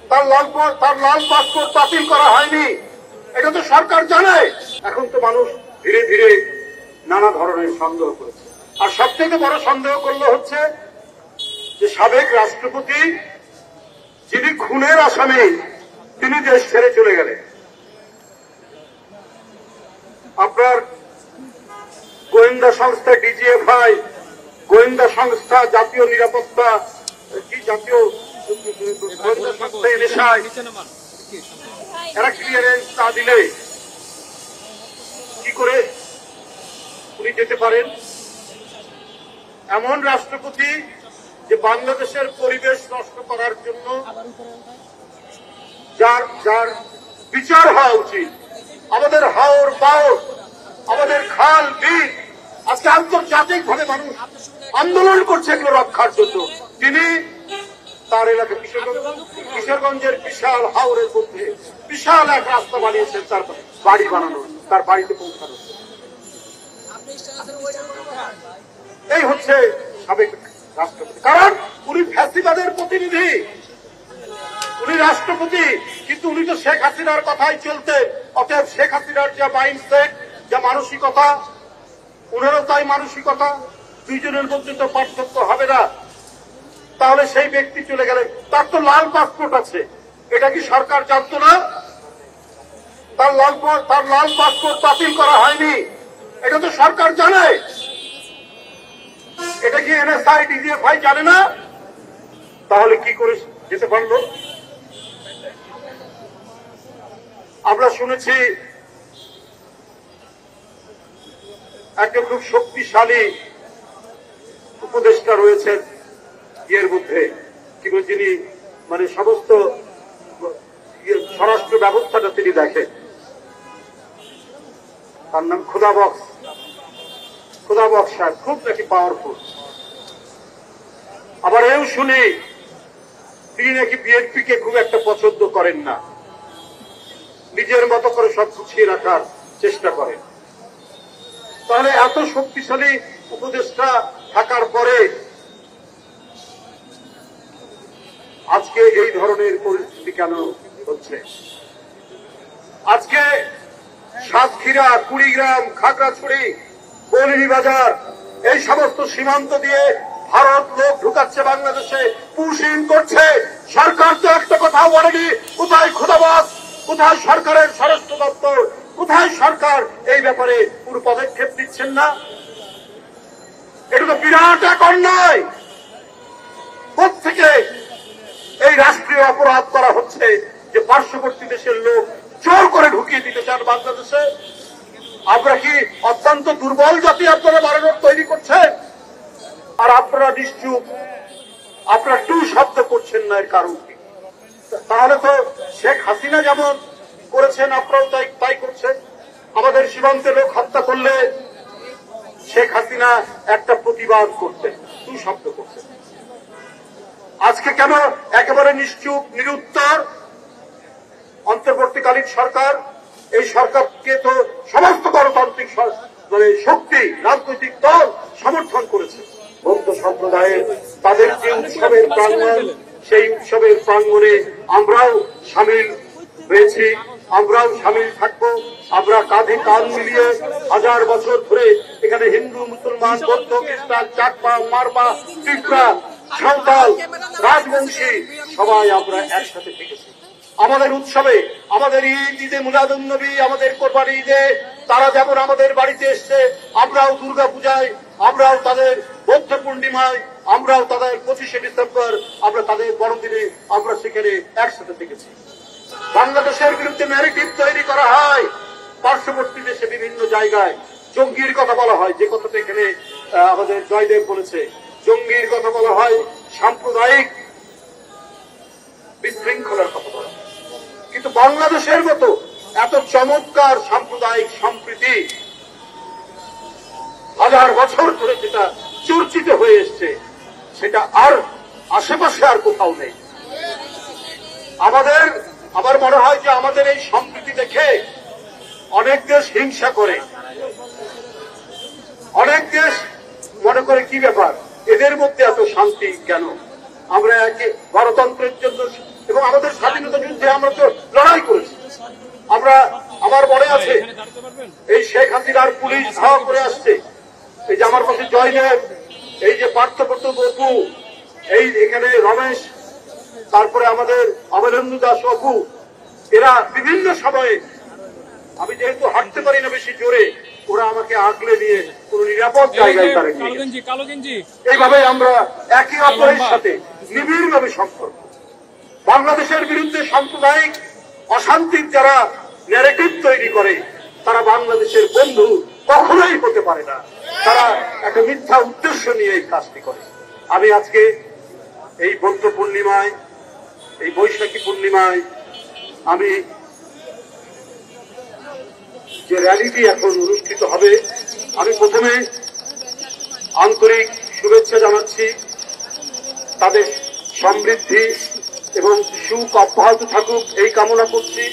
তার লাল পাসপোর্ট বাতিল করা হয়নি, এটা তো সরকার জানে। এখন তো মানুষ ধীরে ধীরে নানা ধরনের সন্দেহ করেছে, আর সবথেকে বড় সন্দেহ করলো হচ্ছে যে সাবেক রাষ্ট্রপতি যিনি খুনের আসামি তিনি দেশ ছেড়ে চলে গেলেন। আপনার গোয়েন্দা সংস্থা ডিজিএফআই, গোয়েন্দা সংস্থা জাতীয় নিরাপত্তা কি জাতীয় গোয়েন্দা সংস্থা এনএসআই এরা ক্লিয়ারেন্স না দিলে কি করে উনি যেতে পারেন? এমন রাষ্ট্রপতি যে বাংলাদেশের পরিবেশ নষ্ট করার জন্য যার বিচার হওয়া উচিত, আমাদের হাওর বাওর, আমাদের খাল বিল, আজকে আন্তর্জাতিক ভাবে মানুষ আন্দোলন করছে এগুলো রক্ষার জন্য, তিনি তার এলাকা কিশোরগঞ্জের বিশাল হাওরের মধ্যে বিশাল এক রাস্তা বানিয়েছেন তার বাড়ি বানানোর, তার বাড়িতে পৌঁছানো। এই হচ্ছে সাবেক রাষ্ট্রপতি, কারণ উনি ফ্যাসিবাদের প্রতিনিধি, উনি রাষ্ট্রপতি, কিন্তু উনি তো শেখ হাসিনার কথাই চলতেন। অতএব শেখ হাসিনার যা মাইন্ডসেট, যা মানসিকতা, উনারও তাই মানসিকতা, দুইজনের মধ্যে তো পার্থক্য হবে না। তাহলে সেই ব্যক্তি চলে গেলেন, তার তো লাল পাসপোর্ট আছে, এটা কি সরকার জানতো না? তার লাল পাসপোর্ট বাতিল করা হয়নি, এটা তো সরকার জানে। এটা কি এনএসআই ডিজিএফআই জানে না? তাহলে কি করে যেতে পারলো? আমরা শুনেছি একটা খুব শক্তিশালী উপদেষ্টা রয়েছেন এর মধ্যে, কিন্তু যিনি মানে সমস্ত স্বরাষ্ট্র ব্যবস্থাটা তিনি দেখেন, তার নাম খোদাবক্স সাহেব, খুব নাকি পাওয়ারফুল। আবার এও শুনি তিনি নাকি বিএনপি কে খুব একটা পছন্দ করেন না, নিজের মতো করে সব গুছিয়ে রাখার চেষ্টা করেন। তাহলে এত শক্তিশালী উপদেষ্টা থাকার পরে আজকে এই ধরনের পরিস্থিতি কেন হচ্ছে? আজকে সাতক্ষীরা, কুড়িগ্রাম, খাগড়াছড়ি, মৌলভীবাজার এই সমস্ত সীমান্ত দিয়ে ভারত লোক ঢুকাচ্ছে বাংলাদেশে, পুশিং করছে। সরকার তো একটা কথা বলেনি, কোথায় খোদাবাজ, কোথায় সরকারের স্বরাষ্ট্র দপ্তর, কোথায় সরকার এই ব্যাপারে কোনো পদক্ষেপ নিচ্ছেন না? এটা তো বিরাট এক অন্যায়। কোত্থেকে এই রাষ্ট্রীয় অপরাধ করা হচ্ছে যে পার্শ্ববর্তী দেশের লোক জোর করে ঢুকিয়ে দিতে চান বাংলাদেশে? আমরা কি অত্যন্ত দুর্বল জাতি আপনারা বাড়ানোর তৈরি করছেন? আর আপনারা নিশ্চুপ, আপনারা টু শব্দ করছেন না, এর কারণ কি? তাহলে তো শেখ হাসিনা যেমন করেছেন আপনারাও তাই করছেন। আমাদের সীমান্তে লোক হত্যা করলে শেখ হাসিনা একটা প্রতিবাদ করতেন, টু শব্দ করতেন। আজকে কেন একেবারে নিশ্চুপ, নিরুত্তর? অন্তর্বর্তীকালীন সরকার, এই সরকারকে তো সমস্ত গণতান্ত্রিক শক্তি, রাজনৈতিক দল সমর্থন করেছে। বৌদ্ধ সম্প্রদায়ের তাদের যে উৎসবের প্রাঙ্গণ, সেই উৎসবের প্রাঙ্গণে আমরাও সামিল হয়েছি, আমরাও সামিল থাকবো। আমরা কাঁধে কাঁধ মিলিয়ে হাজার বছর ধরে এখানে হিন্দু, মুসলমান, বৌদ্ধ, খ্রিস্টান, চাকমা, মারমা, ত্রিপুরা, সাঁওতাল, রাজবংশী সবাই আমরা একসাথে থেকেছি। আমাদের উৎসবে, আমাদের ঈদে মিলাদুন্নবী, আমাদের কোরবানি ঈদে তারা যেমন আমাদের বাড়িতে এসছে, আমরাও দুর্গা পূজায়, আমরাও তাদের বৌদ্ধ পূর্ণিমায়, আমরাও তাদের 25শে ডিসেম্বর, আমরা তাদের বড়দিনে আমরা সেখানে একসাথে থেকেছি। বাংলাদেশের বিরুদ্ধে ন্যারেটিভ তৈরি করা হয়, পার্শ্ববর্তী দেশে বিভিন্ন জায়গায় জঙ্গির কথা বলা হয়, যে কথাটা এখানে আমাদের জয়দেব বলেছে, জঙ্গির কথা বলা হয়, সাম্প্রদায়িক বিশৃঙ্খলার কথা বলা হয়। কিন্তু বাংলাদেশের মতো এত চমৎকার সাম্প্রদায়িক সম্প্রীতি হাজার বছর ধরে যেটা চর্চিত হয়ে এসছে, সেটা আর আশেপাশে আর কোথাও নেই। আমার মনে হয় যে আমাদের এই সম্প্রীতি দেখে অনেক দেশ হিংসা করে, অনেক দেশ মনে করে কি ব্যাপার, এদের মধ্যে এত শান্তি কেন? আমরা গণতন্ত্রের জন্য এবং আমাদের স্বাধীনতা যুদ্ধে আমরা তো লড়াই করেছি। আমার মনে আছে এই শেখ হাসিনার পুলিশ ধাওয়া করে আসছে, এই যে আমার পাশে জয়দেব, এই যে পার্থপ্রতিম অপু, এই এখানে রমেশ, তারপরে আমাদের অমরেন্দু দাস অপু, এরা বিভিন্ন সময়ে, আমি যেহেতু হাঁটতে পারি না বেশি জোরে, ওরা আমাকে আগলে নিয়ে কোন নিরাপদ জায়গায় তারা নিয়ে, এইভাবে আমরা একে অপরের সাথে নিবিড়ভাবে সম্পর্ক। বাংলাদেশের বিরুদ্ধে সাম্প্রদায়িক অশান্তির যারা ন্যারেটিভ তৈরি করে তারা বাংলাদেশের বন্ধু কখনোই হতে পারে না। তারা একটা মিথ্যা উদ্দেশ্য নিয়ে এই কাজটি করে। আমি আজকে এই বৌদ্ধ পূর্ণিমায়, এই বৈশাখী পূর্ণিমায় আমি যে র্যালিটি এখন অনুষ্ঠিত হবে, আমি প্রথমে আন্তরিক শুভেচ্ছা জানাচ্ছি, তাদের সমৃদ্ধি এবং সুখ অব্যাহত থাকুক এই কামনা করছি।